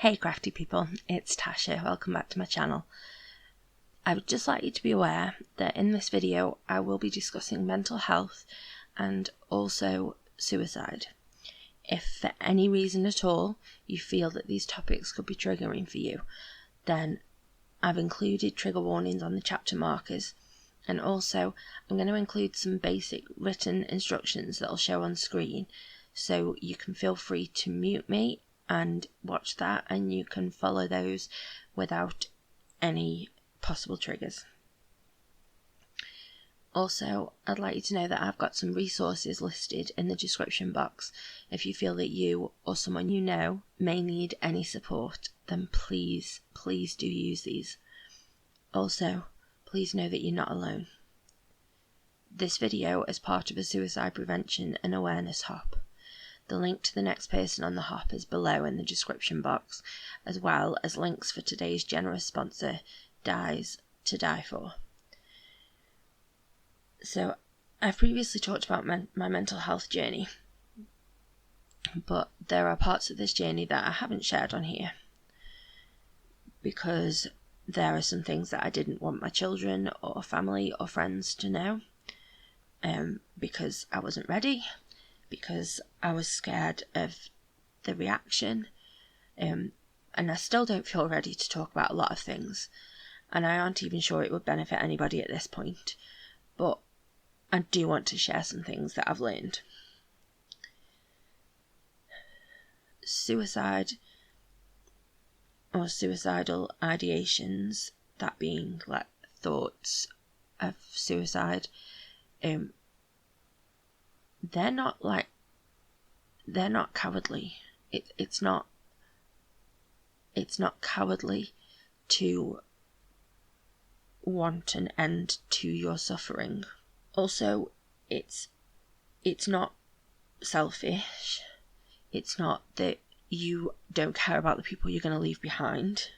Hey crafty people, it's Tasha, welcome back to my channel. I would just like you to be aware that in this video I will be discussing mental health and also suicide. If for any reason at all you feel that these topics could be triggering for you, then I've included trigger warnings on the chapter markers, and also I'm going to include some basic written instructions that will show on screen, so you can feel free to mute me and watch that, and you can follow those without any possible triggers. Also, I'd like you to know that I've got some resources listed in the description box. If you feel that you or someone you know may need any support, then please do use these. Also, please know that you're not alone. This video is part of a suicide prevention and awareness hop. The link to the next person on the hop is below in the description box, as well as links for today's generous sponsor, Dies to Die For. So, I've previously talked about my mental health journey, but there are parts of this journey that I haven't shared on here, because there are some things that I didn't want my children or family or friends to know, because I wasn't ready, because I was scared of the reaction, and I still don't feel ready to talk about a lot of things, and I aren't even sure it would benefit anybody at this point, but I do want to share some things that I've learned. Suicide or suicidal ideations, that being like thoughts of suicide, they're not cowardly. It's not cowardly to want an end to your suffering. Also, it's not selfish. It's not that you don't care about the people you're going to leave behind.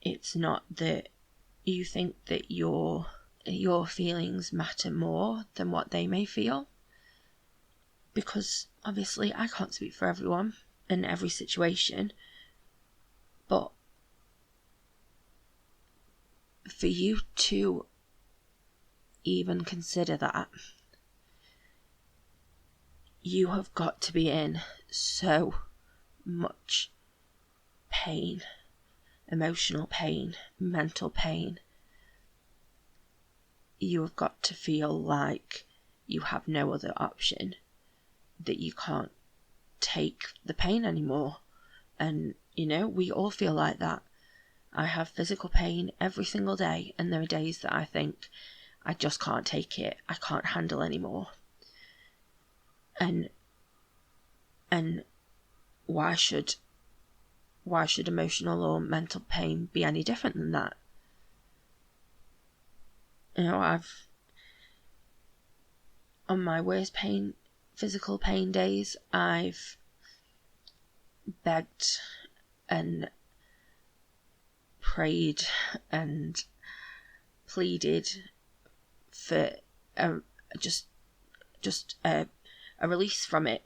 It's not that you think that your feelings matter more than what they may feel. Because obviously I can't speak for everyone in every situation, but for you to even consider that, you have got to be in so much pain, emotional pain, mental pain. You have got to feel like you have no other option, that you can't take the pain anymore. And we all feel like that. I have physical pain every single day, and there are days that I think I just can't take it, I can't handle anymore. And why should emotional or mental pain be any different than that? I've, on my worst physical pain days, I've begged and prayed and pleaded for just a release from it,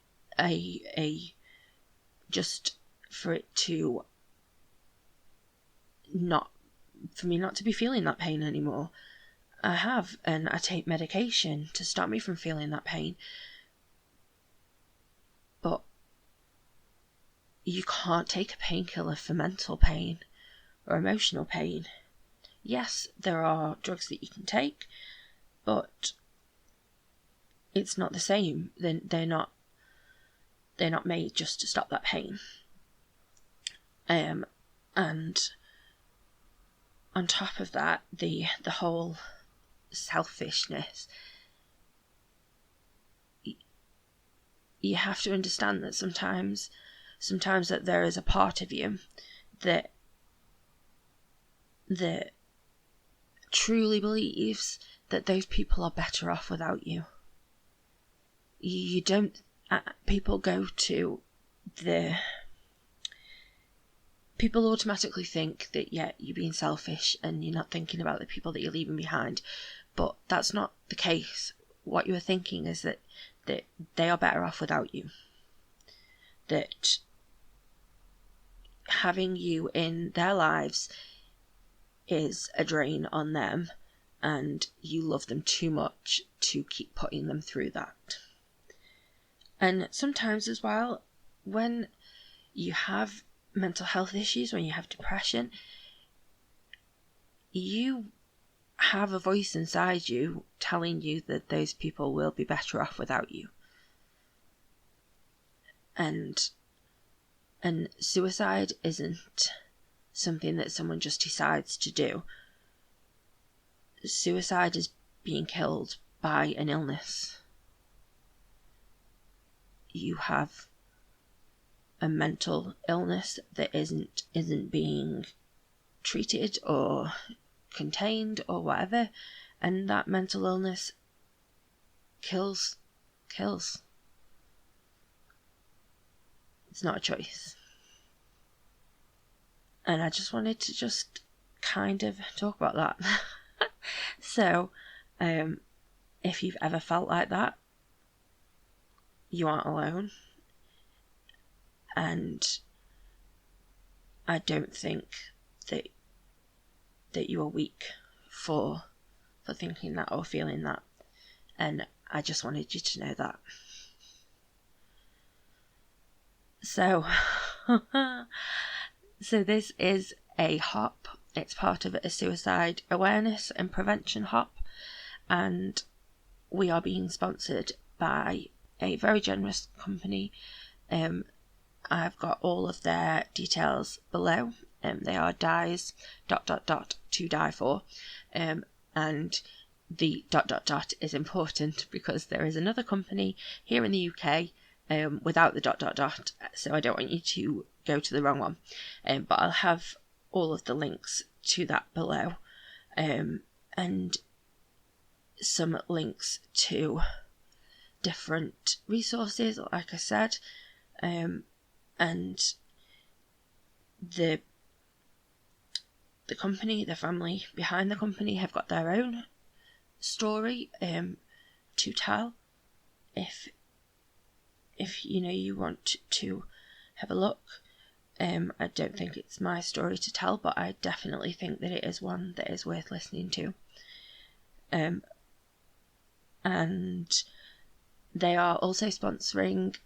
just for it to for me not to be feeling that pain anymore. I have, and I take medication to stop me from feeling that pain, but you can't take a painkiller for mental pain or emotional pain. Yes, there are drugs that you can take, but it's not the same. They're not made just to stop that pain. And on top of that, the whole selfishness. You have to understand that sometimes that there is a part of you that truly believes that those people are better off without you. You don't. People automatically think that, yeah, you're being selfish and you're not thinking about the people that you're leaving behind, but that's not the case. What you are thinking is that they are better off without you. That having you in their lives is a drain on them, and you love them too much to keep putting them through that. And sometimes as well, when you have mental health issues, when you have depression, you have a voice inside you telling you that those people will be better off without you. And suicide isn't something that someone just decides to do. Suicide is being killed by an illness. You have a mental illness that isn't being treated or contained or whatever, and that mental illness kills. It's not a choice. And I just wanted to just kind of talk about that. So, if you've ever felt like that, you aren't alone. And I don't think that you are weak for thinking that or feeling that. And I just wanted you to know that. So, so this is a hop. It's part of a suicide awareness and prevention hop, and we are being sponsored by a very generous company. I've got all of their details below. They are dies ... to die for, and the ... is important because there is another company here in the UK without the ... so I don't want you to go to the wrong one, but I'll have all of the links to that below, and some links to different resources, like I said, and the company, the family behind the company, have got their own story to tell. If you want to have a look, I don't think it's my story to tell, but I definitely think that it is one that is worth listening to. And they are also sponsoring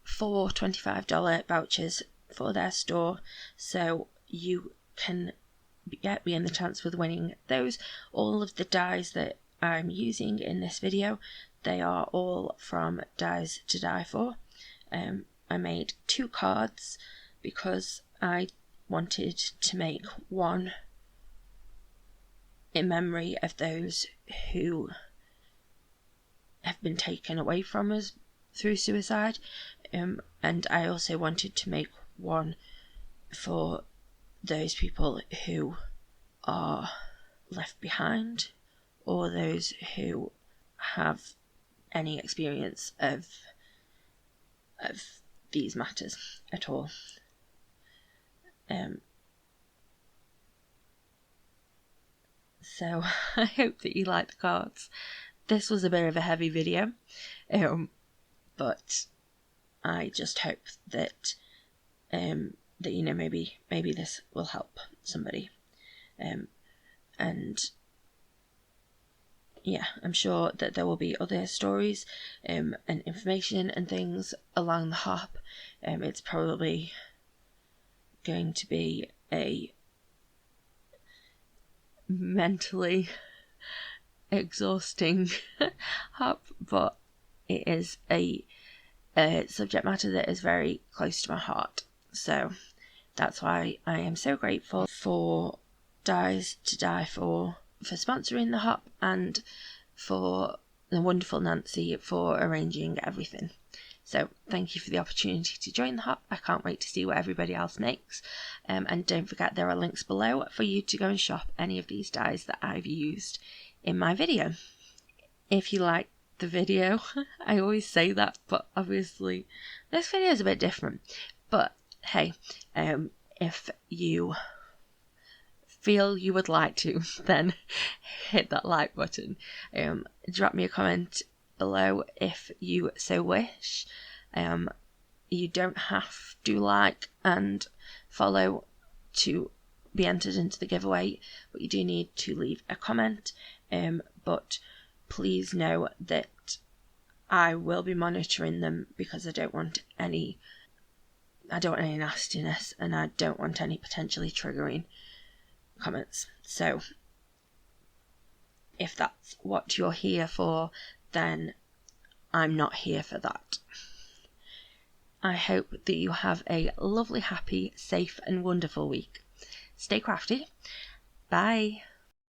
4 $25 vouchers for their store, so you can be in the chance with winning those. All of the dies that I'm using in this video, they are all from Dies to Die For. I made 2 cards because I wanted to make one in memory of those who have been taken away from us through suicide, and I also wanted to make one for those people who are left behind, or those who have any experience of these matters at all. So I hope that you like the cards. This was a bit of a heavy video, but I just hope that maybe this will help somebody, and yeah, I'm sure that there will be other stories and information and things along the hop. It's probably going to be a mentally exhausting hop, but it is a subject matter that is very close to my heart. So that's why I am so grateful for Dies to Die For sponsoring the hop, and for the wonderful Nancy for arranging everything. So thank you for the opportunity to join the hop. I can't wait to see what everybody else makes, and don't forget there are links below for you to go and shop any of these dies that I've used in my video. If you like the video, I always say that, but obviously this video is a bit different, but hey, if you feel you would like to, then hit that like button. Drop me a comment below if you so wish. You don't have to like and follow to be entered into the giveaway, but you do need to leave a comment. But please know that I will be monitoring them, because I don't want any nastiness, and I don't want any potentially triggering comments. So if that's what you're here for, then I'm not here for that. I hope that you have a lovely, happy, safe and wonderful week. Stay crafty. Bye.